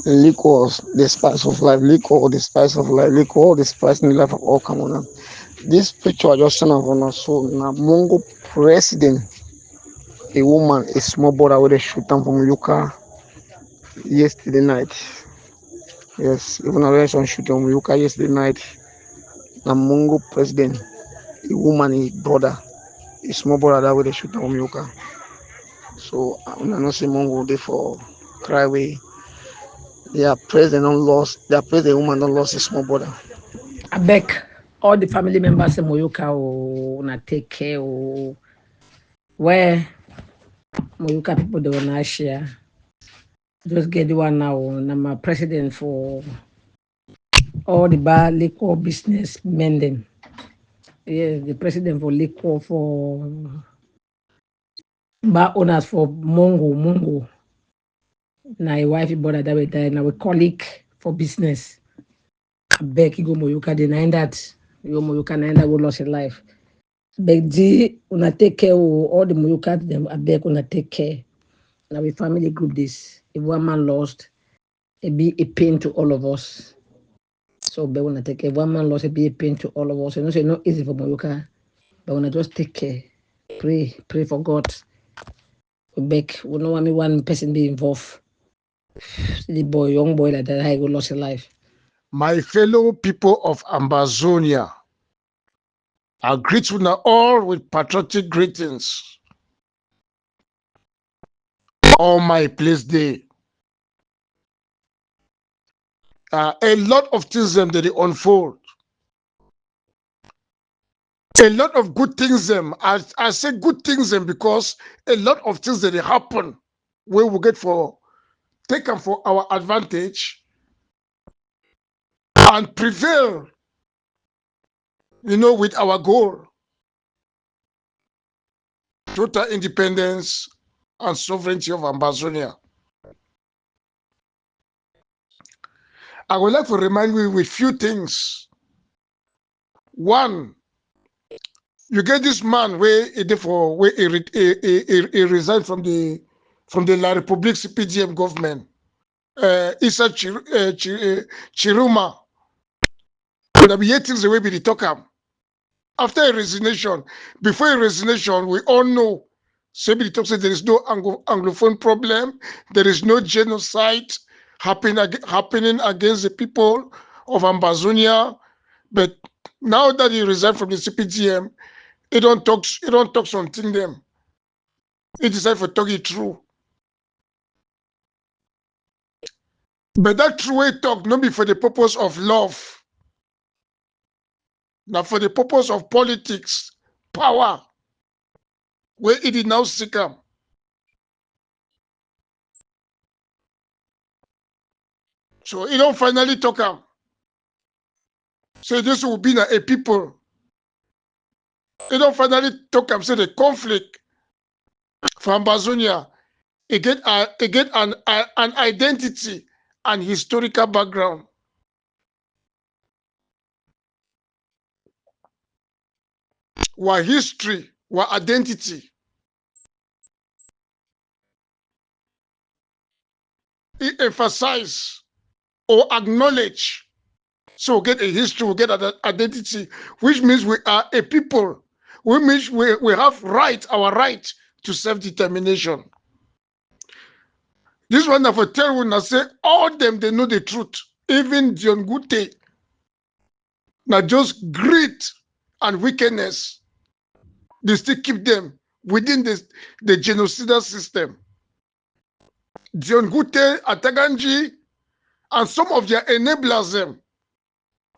Liquor, the spice of life, liquor, the spice of life, liquor, the spice in the life of all Cameroon. This picture I just sent on us. So now Mongo president, a woman, a small brother with a shoot down from Yuka yesterday night. Yes, even a restaurant shooting from Yuka yesterday night. Now Mongo president, a woman, a brother, a small brother that with a shoot down from Yuka. So I'm not saying Mongo there for cry away. Their president don't lost. Their president woman don't lost his small brother. I beg all the family members in Moyoka na take care where Moyoka people they wanna share. Just get the one now. I'm a president for all the bar liquor business mending. Yes, the president for liquor for bar owners for Mongo. Now a wife brother that way die. Now a colleague for business. I beg you go Moyoka deny that. You go Moyoka deny that go lost your life. Beg G, una take care all the Moyoka them. I beg una take care. Now we family group this. If one man lost, it be a pain to all of us. So but when I take care, one man lost, it be a pain to all of us. You know, say not easy for Moyoka, but when I just take care, pray for God. We beg, we don't want me one person be involved. See the boy, young boy like that, I go lost his life. My fellow people of Ambazonia, I greet you now all with patriotic greetings on my place day. A lot of things them that they unfold. A lot of good things them. I say good things them because a lot of things that they happen where we get for taken for our advantage and prevail, with our goal, total independence and sovereignty of Ambazonia. I would like to remind you with few things. One, you get this man where he resigned from the La Republique CPDM government. Issa Tchiroma. But be things the way we talk am. After a resignation, before a resignation, we all know. Somebody talks that there is no Anglophone problem, there is no genocide happening against the people of Ambazonia. But now that he resigned from the CPGM, he don't talk something them. He decided to talk it true. But that true way talk not be for the purpose of love, now for the purpose of politics, power, where it is now seek am. So he don't finally talk am. So this will be a people. He don't finally talk am. Say the conflict for Ambazonia, it get an identity and historical background. Our history, our identity. It emphasize or acknowledge. So we get a history, we get an identity, which means we are a people. Which means we have our right to self-determination. This one of a tell when I say all them they know the truth. Even John Gute. Now just greed and wickedness. They still keep them within the genocidal system. John Gute, Ataganji, and some of their enablers them,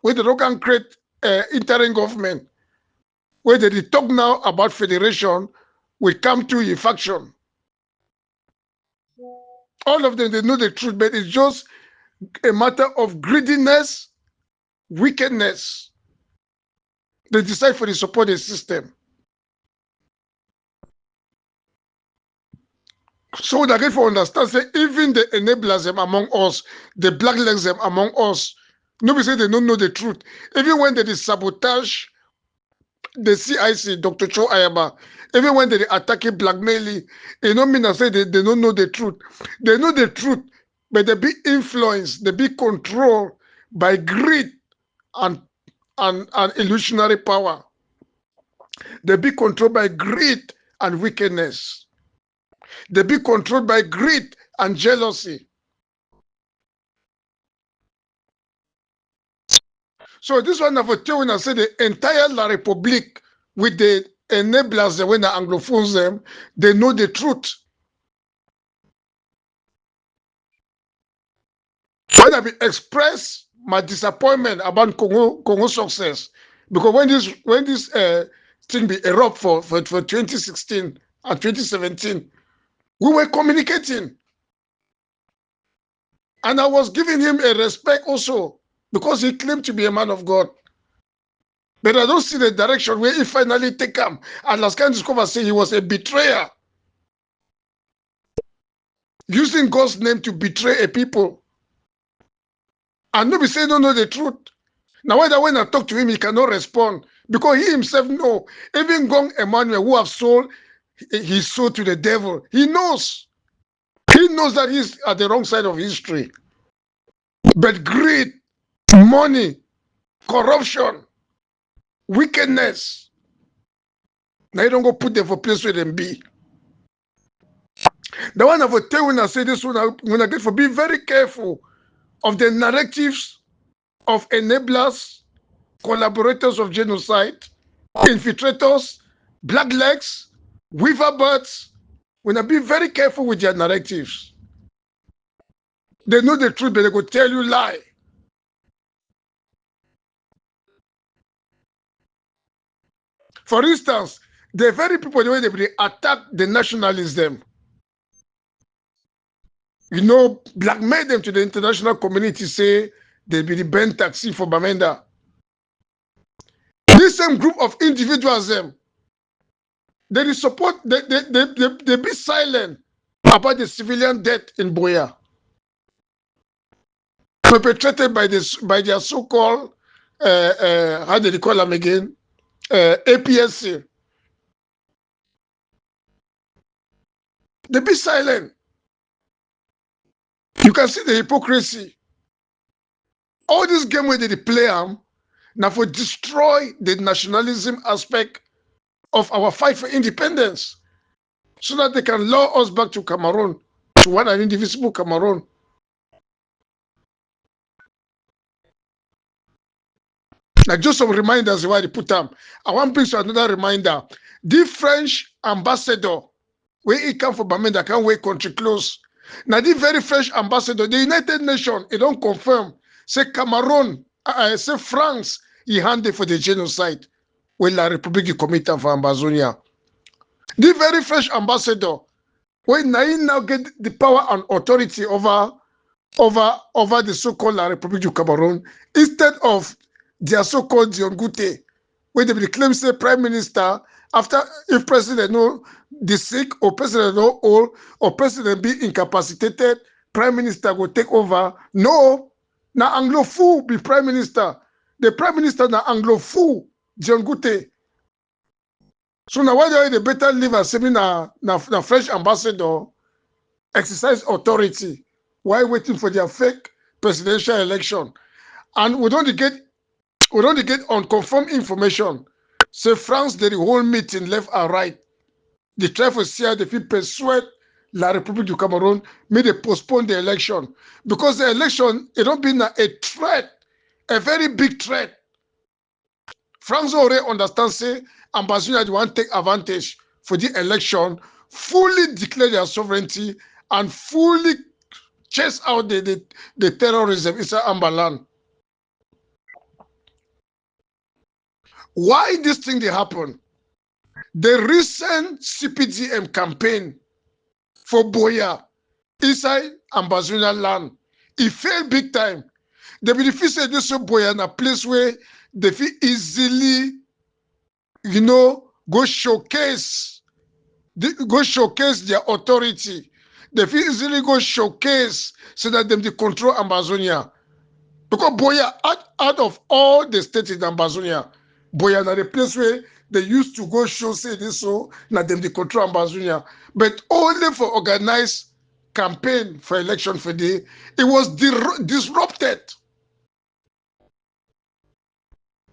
where they don't create interim government, where they talk now about federation, will come to a faction. All of them, they know the truth, but it's just a matter of greediness, wickedness. They decide for the support the system. So that if you understand, say even the enablers them among us, the blacklegs them among us, nobody say they don't know the truth. Even when they sabotage the CIC, Dr. Cho Ayaba, even when they attack it blackmailing, it don't mean that say they don't know the truth. They know the truth, but they be influenced, they be controlled by greed and illusionary power. They be controlled by greed and wickedness. They be controlled by greed and jealousy. So this one of a when I say the entire La République with the enablers, when the Anglophones them, they know the truth. When I express my disappointment about Congo success, because when this thing be erupt for 2016 and 2017, we were communicating, and I was giving him a respect also because he claimed to be a man of God. But I don't see the direction where he finally take him. And last time discover say he was a betrayer, using God's name to betray a people. And nobody say don't know the truth. Now when I talk to him, he cannot respond because he himself know. Even Gong Emmanuel, who have sold his soul to the devil, he knows. He knows that he's at the wrong side of history. But greed, money, corruption, wickedness. Now you don't go put them for place where them be. The one I will tell when I say this one, when I get for be very careful of the narratives of enablers, collaborators of genocide, infiltrators, blacklegs, weaverbirds. When I be very careful with their narratives. They know the truth, but they go tell you lie. For instance, the very people the way they attack the nationalism, blackmail them to the international community, say they'll be the banned taxi for Bamenda. This same group of individuals, they support, they be silent about the civilian death in Boya, perpetrated by their so-called, how do they call them again? APSC. They be silent. You can see the hypocrisy. All this game where they play now for destroy the nationalism aspect of our fight for independence, so that they can lure us back to Cameroun, to one and indivisible Cameroun. Now, just some reminders why they put them. I want to bring you another reminder. The French ambassador, where he come from Bamenda, can't wait country close. Now, the very French ambassador, the United Nations, it don't confirm. Say Cameroun, say France, he handed for the genocide when La République committed for Ambazonia. The very French ambassador, when he now get the power and authority over the so-called La République du Cameroun, instead of their so-called Dion Gute, where they claim say prime minister, after if president know the sick or president know old or president be incapacitated, prime minister will take over. No, now Anglophone be prime minister. The prime minister now Anglophone, Dion Gute. So now why they better leave a seminar na French ambassador exercise authority while waiting for their fake presidential election. And we don't get unconfirmed information. Say France did the whole meeting left and right. They try to see how they feel persuade La République du Cameroun may they postpone the election. Because the election, it don't be a threat, a very big threat. France already understands say Ambazonia want to take advantage for the election, fully declare their sovereignty and fully chase out the terrorism inside Ambaland. Why this thing they happen? The recent CPDM campaign for Boya inside Ambazonia land, it failed big time. They benefit say this Boya in a place where they feel easily, go showcase their authority. They feel easily go showcase so that them they control Ambazonia. Because Boya, out of all the states in Ambazonia, Boya na the place where they used to go show say this so now them they control Ambazonia. But only for organized campaign for election for the, it was disrupted.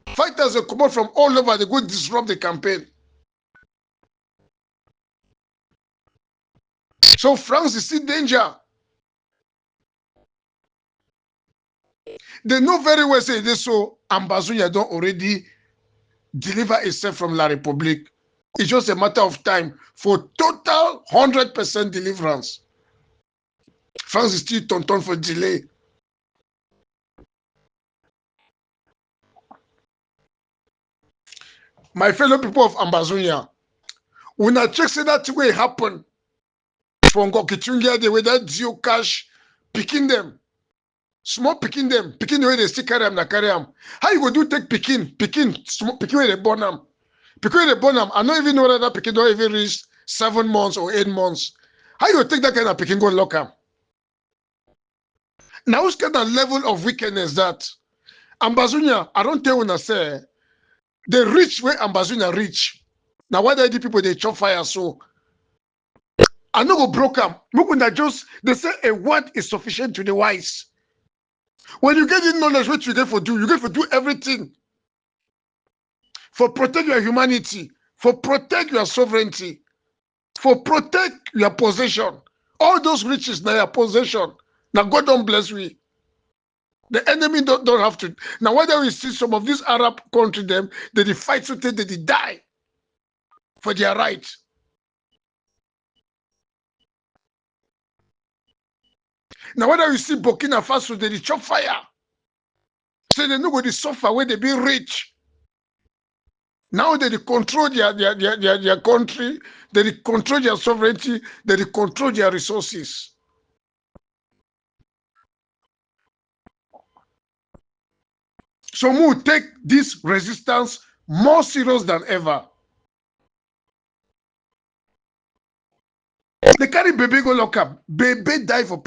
Fighters will come out from all over, they go disrupt the campaign. So France is in danger. They know very well say this, so Ambazonia don't already deliver itself from La République. It's just a matter of time for total 100% deliverance. France is still tonton for delay. My fellow people of Ambazonia, when I check say that way happen, from Gokitungia, the way that geocache picking them, small picking them, picking the way they still carry them, carry them. How you go do take picking, small picking where they born them? Picking where they born them, I don't even know whether that picking don't even reach 7 months or 8 months. How you go take that kind of picking go lock them? Now, what's kind of level of wickedness that Ambazonia, I don't tell when I say, they reach where Ambazonia reach. Now, why the people they chop fire so? I know go broke them. They say a word is sufficient to the wise. When you get in knowledge, what you get for do? You get for do everything. For protect your humanity, for protect your sovereignty, for protect your possession. All those riches now your possession. Now God don't bless we. The enemy don't have to. Now whether we see some of these Arab countries, them, they fight so they die for their right. Now whether you see Burkina Faso, they chop fire. So they know they suffer where they be rich. Now they control their country, they control their sovereignty, they control their resources. So we will take this resistance more serious than ever. They carry baby go lock up. Baby die for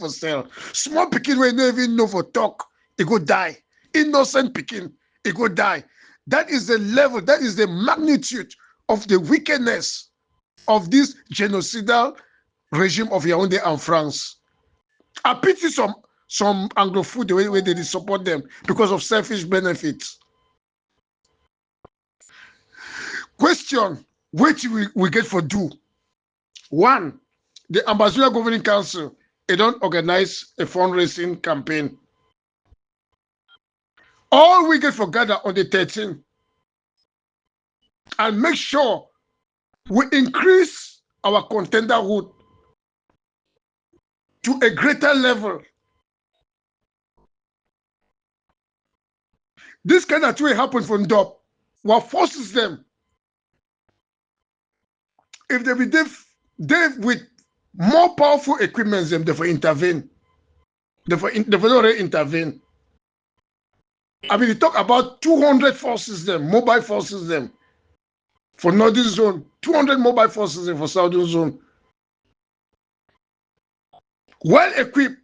sale. Small pikin wey no even know for talk, he go die. Innocent pikin, he go die. That is the level, that is the magnitude of the wickedness of this genocidal regime of Yaoundé and France. I pity some Anglophone the way they support them because of selfish benefits. Question, what we get for do? One, the Ambazonia Governing Council, they don't organize a fundraising campaign. All we get for gather on the 13th and make sure we increase our contenderhood to a greater level. This kind of thing happens from top. What forces them, if they be they with more powerful equipment, them they intervene. They already intervene. I mean, they talk about 200 forces them, mobile forces them for northern zone, 200 mobile forces them for southern zone. Well equipped.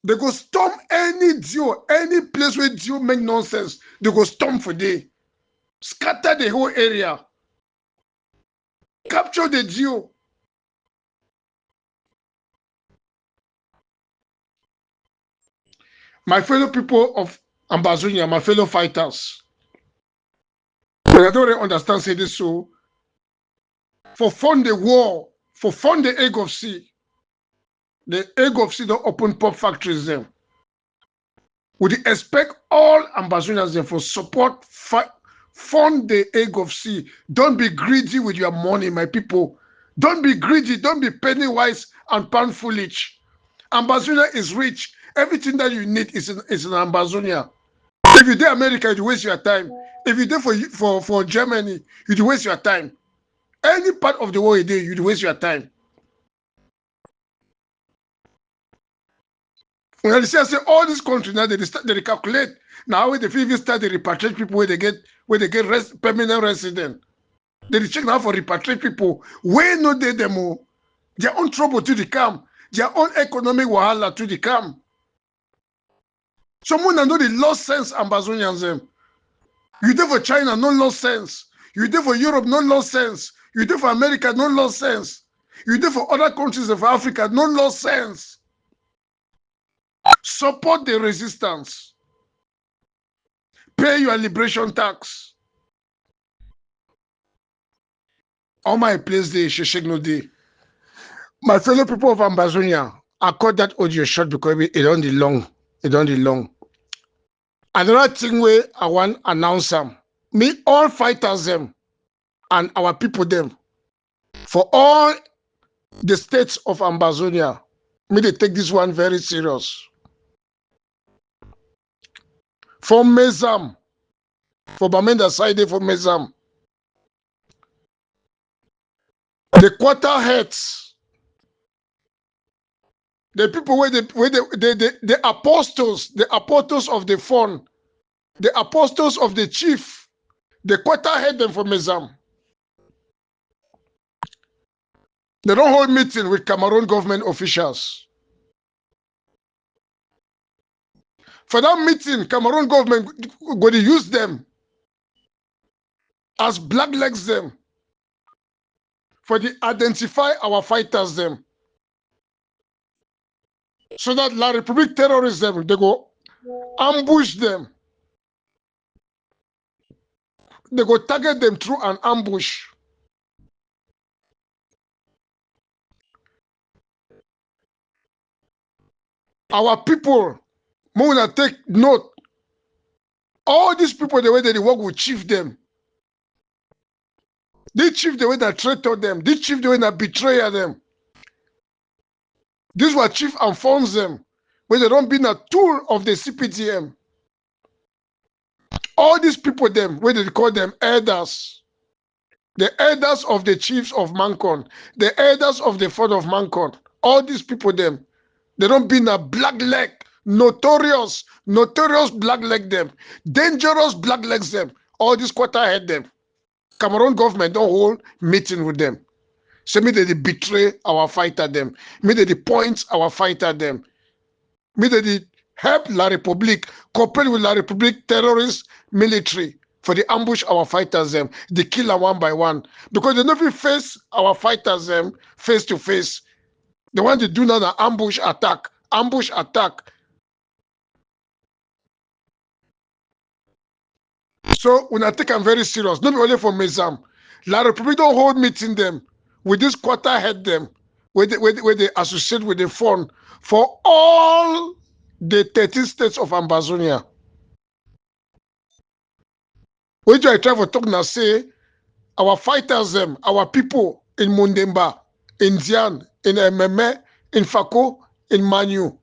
They go storm any Dio, any place where Dio make nonsense. They go storm for day. Scatter the whole area. Capture the Dio. My fellow people of Ambazonia, my fellow fighters, but I don't really understand say this so. For fund the war, for fund the egg of sea, the egg of sea don't open pop factories them. Would expect all Ambazonians them for support, fund the egg of sea. Don't be greedy with your money, my people. Don't be greedy, don't be penny wise and pound foolish. Ambazonia is rich. Everything that you need is in Ambazonia. If you do America, you waste your time. If you do for Germany, you waste your time. Any part of the world you do, you waste your time. When I say all these countries now, they calculate now when they even start to repatriate people where they get permanent resident. They check now for repatriate people. Where no they them their own trouble to the come, their own economic wahala to the come. Someone that know the lost sense Ambazonians them. You there for China, no lost sense. You there for Europe, no lost sense. You do for America, no lost sense. You do for other countries of Africa, no lost sense. Support the resistance. Pay your liberation tax. All my place there, Sheshek no day. My fellow people of Ambazonia, I cut that audio short because it don't be long. It don't be long. Another thing where I want to announce them. Me all fighters them and our people them. For all the states of Ambazonia, me they take this one very serious. For Mezam, for Bamenda side for Mezam, the quarter heads, the people where the apostles of the fund, the apostles of the chief, the quarter head them for Mezam. They don't hold meeting with Cameroun government officials. For that meeting, Cameroun government going to use them as black legs them for the identify our fighters them. So that La Republic terrorists them, they go ambush them. They go target them through an ambush. Our people, Mona take note. All these people, the way they work with chief them. This chief, the way that traitor them. This chief, the way that betray them. This what chief informs them. When they don't be a tool of the CPTM. All these people, them, where they call them elders. The elders of the chiefs of Mancon. The elders of the fund of Mancon. All these people, them. They don't be a black leg. Notorious black leg them. Dangerous black legs them. All these quarter head them. Cameroon government don't hold meeting with them. So me they betray our fighter them. Me they point our fighter them. Me they help La Republique, cooperate with La Republique terrorist military for the ambush our fighters them. They kill them one by one. Because they never face our fighters them face to face. They want to do now an ambush attack. Ambush attack. So when I take them very serious, not only for Mezam. La Republique don't hold meeting them with this quarter head them, where they associate with the fund for all the 13 states of Ambazonia. When I try to talk now, say our fighters them, our people in Mundemba, in Dian, in Ememe, in Fako, in Manu,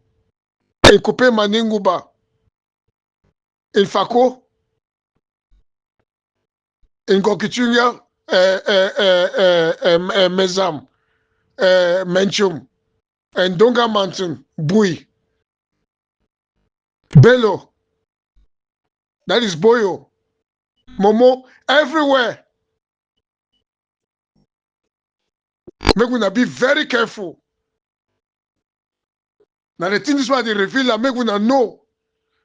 in Kupe Maninguba, in Fako, in Gokichunya, Mezam, Menchum, and Donga Mountain, Bui, Bello, that is Boyo, Momo, everywhere. Make we be very careful. Now the thing is why they reveal and make we know.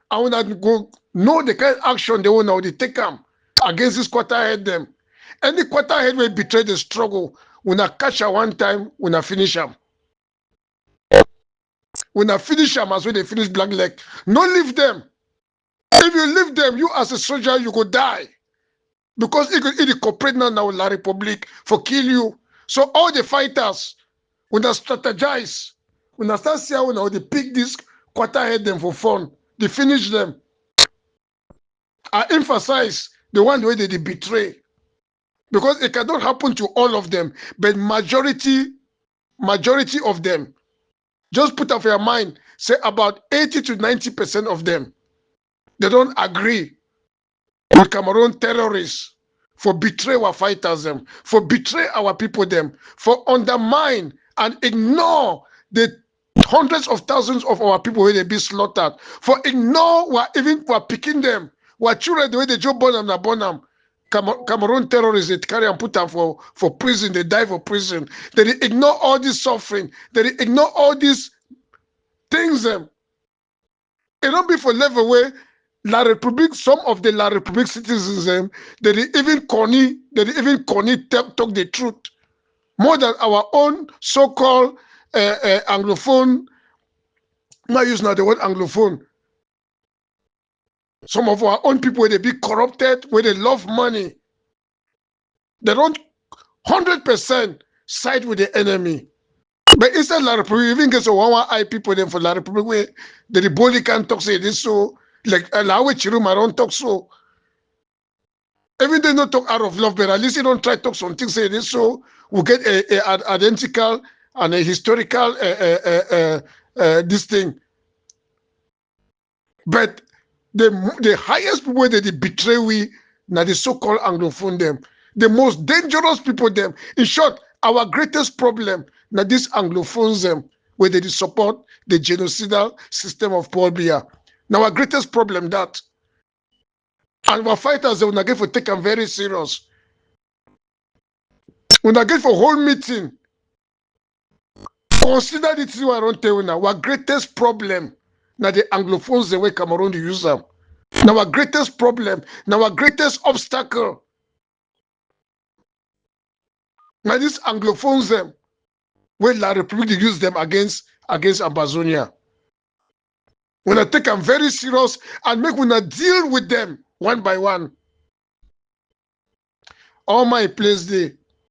I want to go know the kind of action they want now they take them against this quarter head them. Any quarter head will betray the struggle. When I catch her one time, when I finish them. When I finish them as when they finish black leg. No leave them. If you leave them, you as a soldier, you go die. Because it cooperate now with La Republique for kill you. So all the fighters, when they strategize, when they start seeing when they pick this quarter head them for fun, they finish them. I emphasize the one way they betray. Because it cannot happen to all of them, but majority of them. Just put up your mind, say about 80 to 90% of them, they don't agree with Cameroon terrorists for betray our fighters them, for betray our people them, for undermine and ignore the hundreds of thousands of our people where they be slaughtered, for ignore we're picking them, we're children the way they just born them. Cameroon terrorists, they carry and put them for prison, they die for prison. They ignore all this suffering, they ignore all these things them. It don't be for level where La République, some of the La République citizens, they even corny talk the truth more than our own so-called Anglophone. I'm not using the word Anglophone. Some of our own people, where they be corrupted, where they love money. They don't 100% side with the enemy. But instead La Republic, even get so one eye people them for La Republic where the body can talk say this so like Issa Tchiroma don't talk so. Even they not talk out of love, but at least they don't try to talk something say this so we get an identical and a historical this thing. But the highest people that they betray we now the so-called Anglophone them. The most dangerous people them. In short, our greatest problem now these Anglophones them where they support the genocidal system of Paul Biya. Now our greatest problem that. And our fighters they will not get for take them very serious. We not get for whole meeting. Consider the thing I don't tell you now. Our greatest problem now the Anglophones the way Cameroun they use them. Now our greatest problem, now our greatest obstacle. Now these Anglophones them where La Republic they use them against Ambazonia. We not take them very serious and make we not deal with them one by one. All my place there.